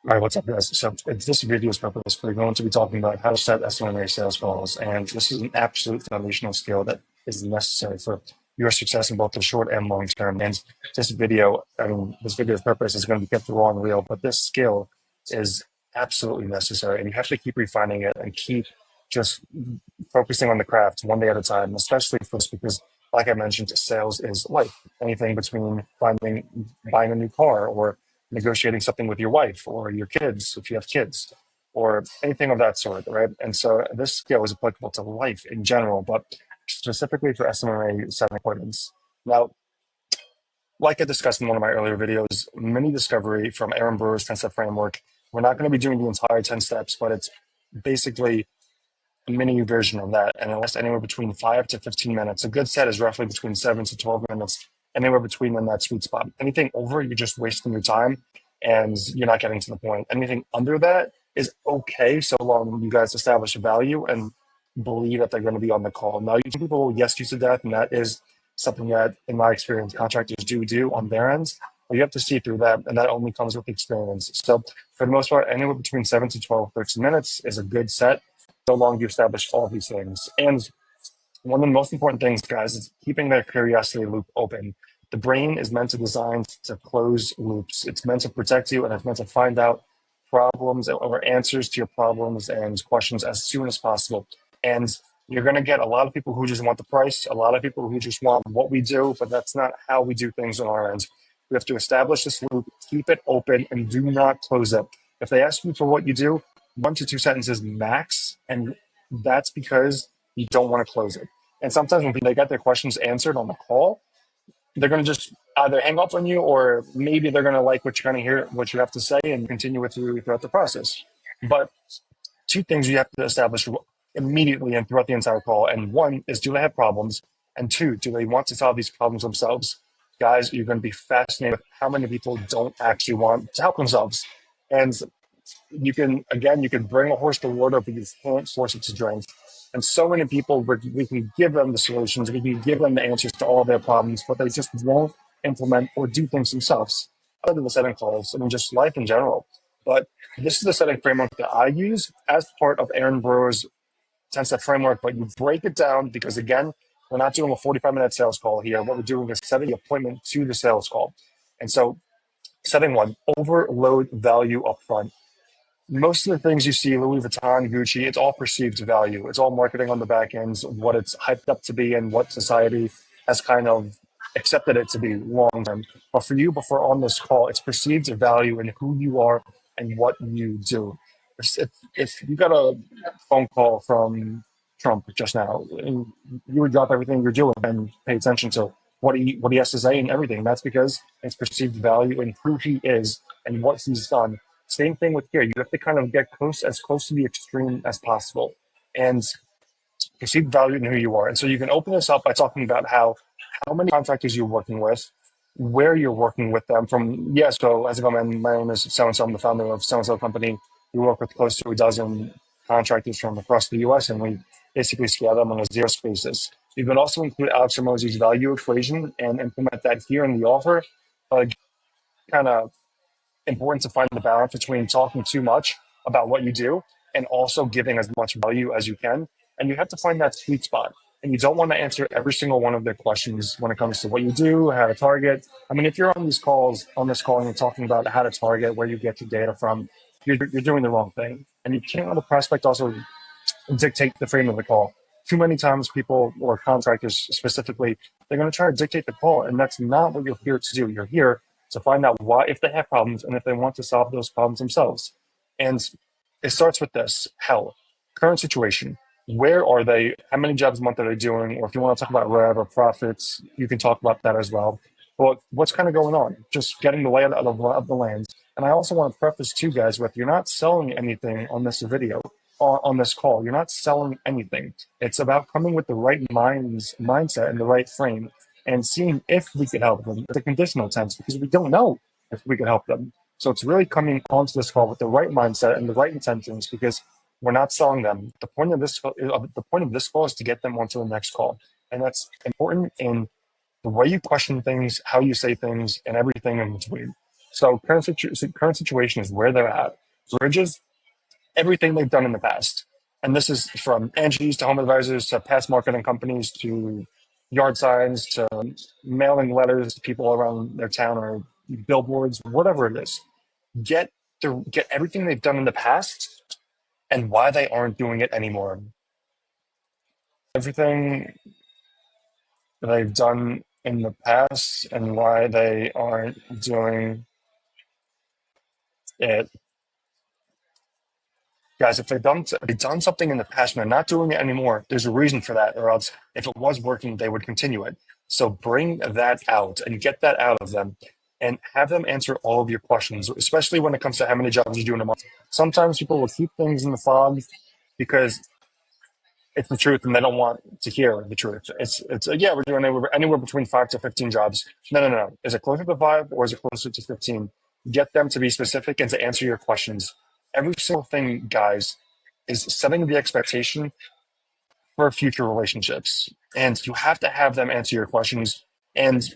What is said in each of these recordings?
All right, what's up, guys? So this video's purpose, we're going to be talking about how to set SMMA sales calls, and this is an absolute foundational skill that is necessary for your success in both the short and long term. And this video's purpose is going to be kept raw and real, but this skill is absolutely necessary, and you have to keep refining it and keep just focusing on the craft one day at a time, especially for this because, like I mentioned, sales is life. Anything between buying a new car or negotiating something with your wife or your kids, if you have kids, or anything of that sort, right? And so this skill is applicable to life in general, but specifically for SMMA setting appointments. Now, like I discussed in one of my earlier videos, mini discovery from Aaron Brewer's 10-step framework. We're not going to be doing the entire 10 steps, but it's basically a mini version of that, and it lasts anywhere between 5 to 15 minutes. A good set is roughly between 7 to 12 minutes, anywhere between in that sweet spot. Anything over, you're just wasting your time and you're not getting to the point. Anything under that is okay, so long you guys establish a value and believe that they're going to be on the call. Now, some people will yes you to death, and that is something that, in my experience, contractors do on their ends. But you have to see through that, and that only comes with experience. So, for the most part, anywhere between 7 to 12, 13 minutes is a good set so long you establish all these things. And one of the most important things, guys, is keeping that curiosity loop open. The brain is meant to design to close loops. It's meant to protect you, and it's meant to find out problems or answers to your problems and questions as soon as possible. And you're going to get a lot of people who just want the price, a lot of people who just want what we do, but that's not how we do things on our end. We have to establish this loop, keep it open, and do not close it. If they ask you for what you do, 1 to 2 sentences max, and that's because you don't want to close it. And sometimes when they get their questions answered on the call, they're going to just either hang up on you, or maybe they're going to like what you're going to hear, what you have to say, and continue with you throughout the process. But two things you have to establish immediately and throughout the entire call. And one is, do they have problems? And two, do they want to solve these problems themselves? Guys, you're going to be fascinated with how many people don't actually want to help themselves. And you can bring a horse to water, but you can't force it to drink. And so many people, we can give them the solutions, we can give them the answers to all their problems, but they just won't implement or do things themselves. Other than the setting calls, I mean, just life in general. But this is the setting framework that I use as part of Aaron Brewer's 10-step framework, but you break it down because, again, we're not doing a 45-minute sales call here. What we're doing is setting the appointment to the sales call. And so setting one, overload value upfront. Most of the things you see, Louis Vuitton, Gucci, it's all perceived value. It's all marketing on the back ends, what it's hyped up to be and what society has kind of accepted it to be long term. But for you, before on this call, it's perceived value in who you are and what you do. If you got a phone call from Trump just now, and you would drop everything you're doing and pay attention to what he has to say and everything. That's because it's perceived value in who he is and what he's done. Same thing with here. You have to kind of get close to the extreme as possible, and perceived value in who you are. And so you can open this up by talking about how many contractors you're working with, where you're working with them from. Yeah, so as I go, my name is so and so. I'm the founder of so and so company. We work with close to a dozen contractors from across the U.S. and we basically scale them on a zero basis. You can also include Alex Hormozi's value equation and implement that here in the offer. Kind of important to find the balance between talking too much about what you do and also giving as much value as you can. And you have to find that sweet spot. And you don't want to answer every single one of their questions when it comes to what you do, how to target. I mean, if you're on this call and you're talking about how to target, where you get your data from, you're doing the wrong thing. And you can't let the prospect also dictate the frame of the call. Too many times people or contractors specifically, they're going to try to dictate the call, and that's not what you're here to do. You're here to find out why, if they have problems, and if they want to solve those problems themselves. And it starts with this: hell, current situation. Where are they? How many jobs a month are they doing? Or if you want to talk about rev or profits, you can talk about that as well. But what's kind of going on? Just getting the layout of the land. And I also want to preface too, guys, with you're not selling anything on this video, on this call. You're not selling anything. It's about coming with the right mindset and the right frame and seeing if we could help them. It's a conditional tense because we don't know if we can help them. So it's really coming onto this call with the right mindset and the right intentions because we're not selling them. The point of this call is to get them onto the next call. And that's important in the way you question things, how you say things, and everything in between. So current situation is where they're at. Bridges everything they've done in the past. And this is from Angie's to home advisors to past marketing companies to yard signs to mailing letters to people around their town or billboards, whatever it is. Get everything they've done in the past and why they aren't doing it anymore. Everything they've done in the past and why they aren't doing it. Guys, if they've done something in the past and they're not doing it anymore, there's a reason for that, or else if it was working, they would continue it. So bring that out and get that out of them and have them answer all of your questions, especially when it comes to how many jobs you do in a month. Sometimes people will keep things in the fog because it's the truth and they don't want to hear the truth. It's yeah, we're doing anywhere between 5 to 15 jobs. No. Is it closer to 5 or is it closer to 15? Get them to be specific and to answer your questions. Every single thing, guys, is setting the expectation for future relationships. And you have to have them answer your questions. And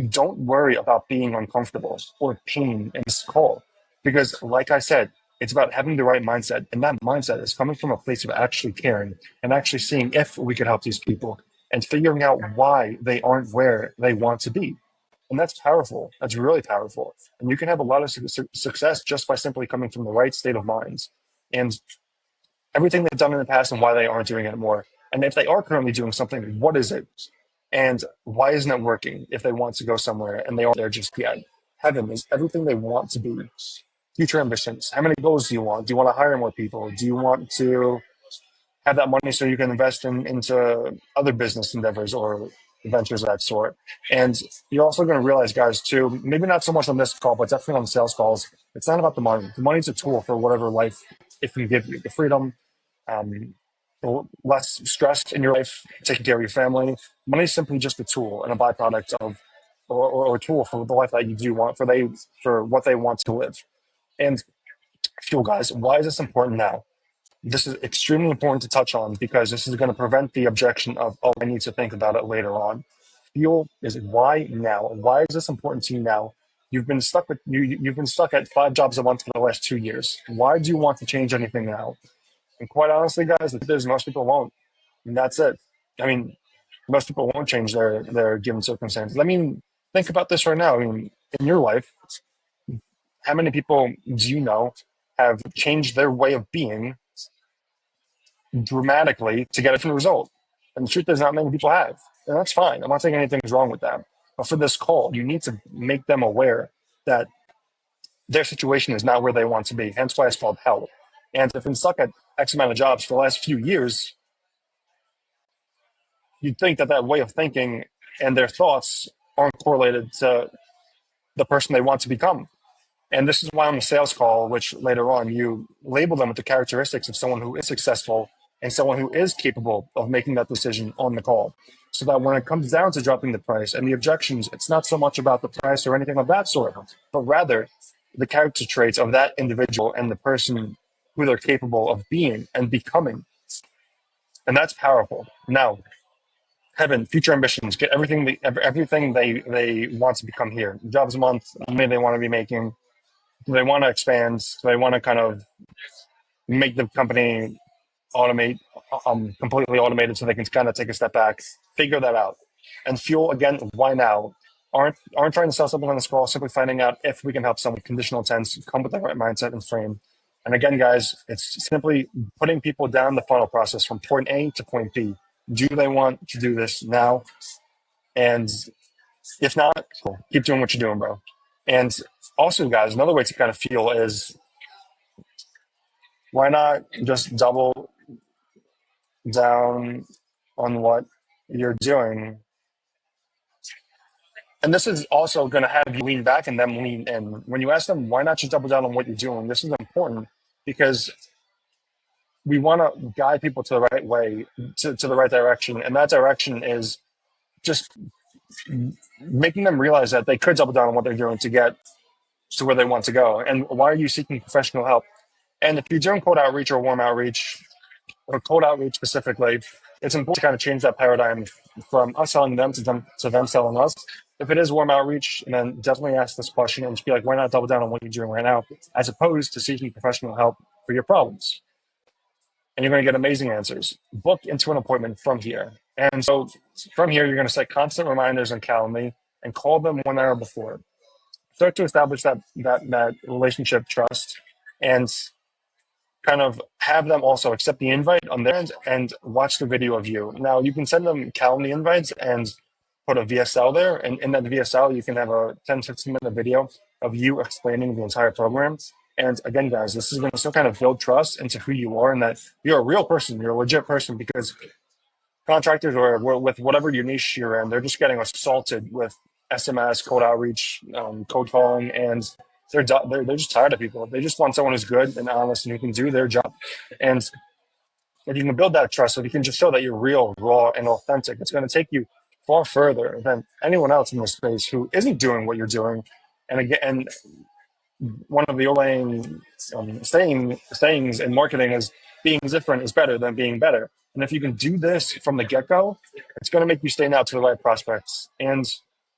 don't worry about being uncomfortable or pain in this call. Because, like I said, it's about having the right mindset. And that mindset is coming from a place of actually caring and actually seeing if we could help these people and figuring out why they aren't where they want to be. And that's powerful. That's really powerful. And you can have a lot of success just by simply coming from the right state of mind. And everything they've done in the past and why they aren't doing it more. And if they are currently doing something, what is it? And why isn't it working if they want to go somewhere and they aren't there just yet? Heaven is everything they want to be. Future ambitions. How many goals do you want? Do you want to hire more people? Do you want to have that money so you can invest into other business endeavors or ventures of that sort? And you're also going to realize, guys, too, maybe not so much on this call, but definitely on sales calls, it's not about the money. The money's a tool for whatever life it can give you. The freedom, um, less stress in your life, taking care of your family. Money is simply just a tool and a byproduct of, or a tool for the life that you do want, for what they want to live. And fuel, guys, why is this important now? This is extremely important to touch on because this is going to prevent the objection of, oh, I need to think about it later on. Fuel is why now. Why is this important to you now? You've been stuck at 5 jobs a month for the last 2 years. Why do you want to change anything now? And quite honestly, guys, the truth is most people won't. And that's it. I mean, most people won't change their given circumstances. I mean, think about this right now. I mean, in your life, how many people do you know have changed their way of being dramatically to get a different result? And the truth is, not many people have. And that's fine. I'm not saying anything's wrong with that. But for this call, you need to make them aware that their situation is not where they want to be. Hence why it's called hell. And if they've been stuck at X amount of jobs for the last few years, you'd think that way of thinking and their thoughts aren't correlated to the person they want to become. And this is why on the sales call, which later on you label them with the characteristics of someone who is successful and someone who is capable of making that decision on the call. So that when it comes down to dropping the price and the objections, it's not so much about the price or anything of that sort, but rather the character traits of that individual and the person who they're capable of being and becoming. And that's powerful. Now, Heaven, future ambitions, get everything they want to become here. Jobs a month, how many they want to be making. Do they want to expand? Do they want to kind of make the company automate, completely automated so they can kind of take a step back, figure that out. And fuel, again, why now? Aren't trying to sell something on this call, simply finding out if we can help someone conditional tense, come with the right mindset and frame. And again, guys, it's simply putting people down the funnel process from point A to point B. Do they want to do this now? And if not, cool. Keep doing what you're doing, bro. And also, guys, another way to kind of feel is why not just double down on what you're doing? And this is also going to have you lean back and them lean in. When you ask them, why not just double down on what you're doing? This is important because we want to guide people to the right way, to the right direction. And that direction is just making them realize that they could double down on what they're doing to get to where they want to go. And why are you seeking professional help? And if you're doing cold outreach or warm outreach, or cold outreach specifically, it's important to kind of change that paradigm from us selling them to them selling us. If it is warm outreach, then definitely ask this question and just be like, why not double down on what you're doing right now, as opposed to seeking professional help for your problems? And you're going to get amazing answers. Book into an appointment from here. And so from here, you're going to set constant reminders on Calendly and call them 1 hour before. Start to establish that relationship trust, and kind of have them also accept the invite on their end and watch the video of you. Now, you can send them Calendly invites and put a VSL there. And in that VSL, you can have a 10, 15-minute video of you explaining the entire program. And again, guys, this is going to still kind of build trust into who you are and that you're a real person, you're a legit person, because contractors or with whatever your niche you're in, they're just getting assaulted with SMS, cold outreach, cold calling, and they're just tired of people. They just want someone who's good and honest and who can do their job. And if you can build that trust, if you can just show that you're real, raw, and authentic, it's going to take you far further than anyone else in this space who isn't doing what you're doing. And again, one of the old sayings in marketing is being different is better than being better. And if you can do this from the get-go, it's going to make you stand out to the right prospects. And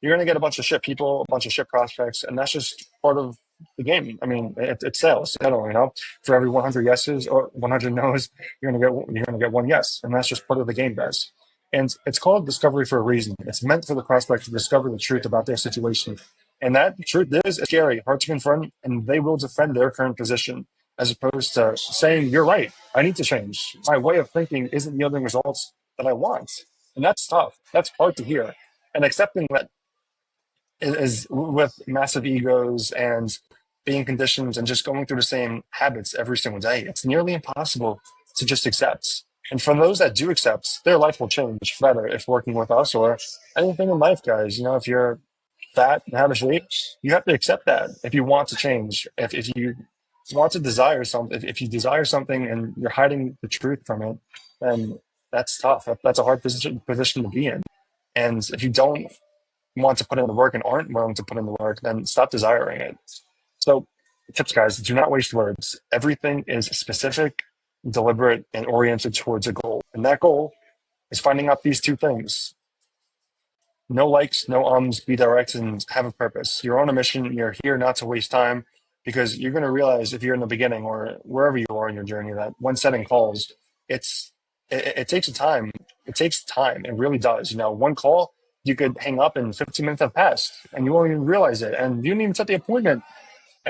you're going to get a bunch of shit people, a bunch of shit prospects, and that's just part of the game. I mean, it's sales. I don't know. For every 100 yeses or 100 no's, you're going to get one yes, and that's just part of the game, guys. And it's called discovery for a reason. It's meant for the prospect to discover the truth about their situation. And that truth is scary, hard to confront, and they will defend their current position as opposed to saying, you're right, I need to change. My way of thinking isn't yielding results that I want. And that's tough. That's hard to hear. And accepting that is with massive egos and being conditioned and just going through the same habits every single day. It's nearly impossible to just accept. And for those that do accept, their life will change better if working with us or anything in life, guys. If you're fat and out of shape, you have to accept that if you want to change. If you want to desire something, if you desire something and you're hiding the truth from it, then that's tough. That's a hard position to be in. And if you don't want to put in the work and aren't willing to put in the work, then stop desiring it. So, tips, guys, do not waste words. Everything is specific, deliberate, and oriented towards a goal. And that goal is finding out these two things. No likes, no ums, be direct, and have a purpose. You're on a mission. You're here not to waste time, because you're going to realize if you're in the beginning or wherever you are in your journey that when setting calls, it takes time. It takes time. It really does. One call, you could hang up and 15 minutes have passed and you won't even realize it. And you didn't even set the appointment.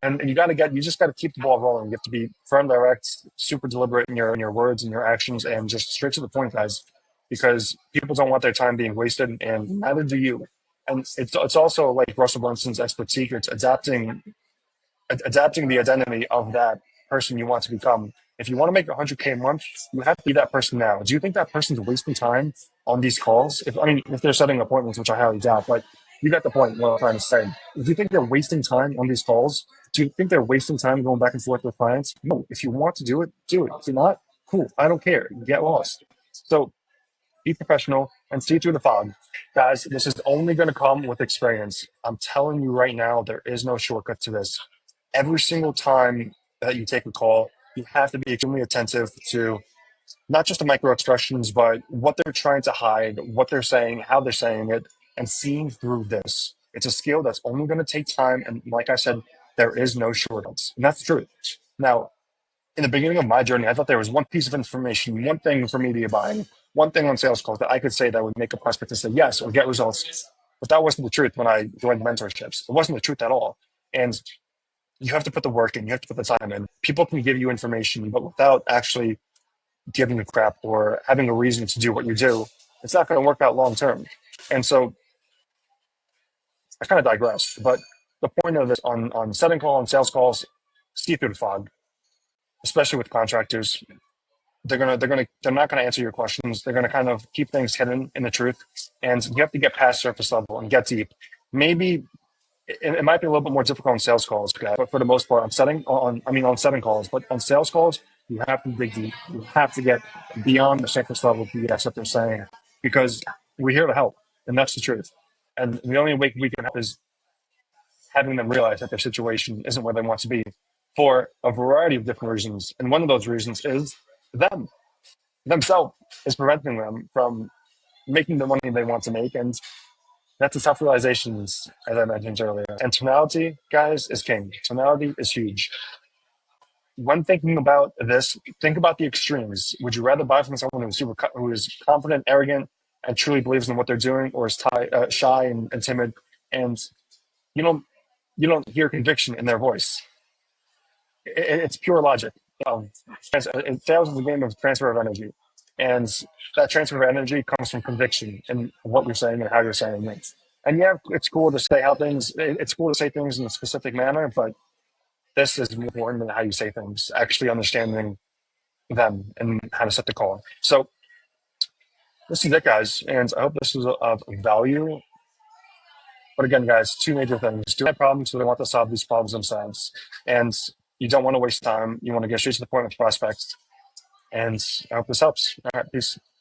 And you just got to keep the ball rolling. You have to be firm, direct, super deliberate in your words and your actions, and just straight to the point, guys, because people don't want their time being wasted, and neither do you. And it's also like Russell Brunson's expert secrets, adapting the identity of that person you want to become. If you want to make 100K a month, you have to be that person now. Do you think that person's wasting time on these calls? If they're setting appointments, which I highly doubt, but you got the point what I'm trying to say. If you think they're wasting time on these calls, do you think they're wasting time going back and forth with clients? No. If you want to do it, do it. If you're not, cool. I don't care. Get lost. So be professional and see through the fog. Guys, this is only going to come with experience. I'm telling you right now, there is no shortcut to this. Every single time that you take a call, you have to be extremely attentive to not just the micro expressions, but what they're trying to hide, what they're saying, how they're saying it, and seeing through this. It's a skill that's only going to take time. And like I said, there is no shortcuts. And that's the truth. Now, in the beginning of my journey, I thought there was one piece of information, one thing for me to be buying, one thing on sales calls that I could say that would make a prospect to say yes or get results. But that wasn't the truth when I joined mentorships. It wasn't the truth at all. And you have to put the work in, you have to put the time in. People can give you information, but without actually giving a crap or having a reason to do what you do, it's not going to work out long term. And so I kind of digress, but the point of this on setting call and sales calls, see through the fog, especially with contractors. They're not gonna answer your questions. They're gonna kind of keep things hidden in the truth, and you have to get past surface level and get deep. Maybe it might be a little bit more difficult on sales calls, but for the most part, on setting calls, but on sales calls, you have to dig deep. You have to get beyond the surface level BS that they're saying, because we're here to help, and that's the truth. And the only way we can help is having them realize that their situation isn't where they want to be for a variety of different reasons. And one of those reasons is them. themselves is preventing them from making the money they want to make. And that's the self realizations, as I mentioned earlier. And tonality, guys, is king. Tonality is huge. When thinking about this, think about the extremes. Would you rather buy from someone who is confident, arrogant, and truly believes in what they're doing, or is shy and timid, and you don't you don't hear conviction in their voice? It's pure logic. Sales is a game of transfer of energy, and that transfer of energy comes from conviction in what you're saying and how you're saying things. And yeah, it's cool to say how things. It's cool to say things in a specific manner, but this is more important than how you say things. Actually, understanding them and how to set the call. So this is it, guys, and I hope this was of value. But again, guys, two major things: do have problems, so they want to solve these problems themselves, and you don't want to waste time. You want to get straight to the point with prospects. And I hope this helps. All right, peace.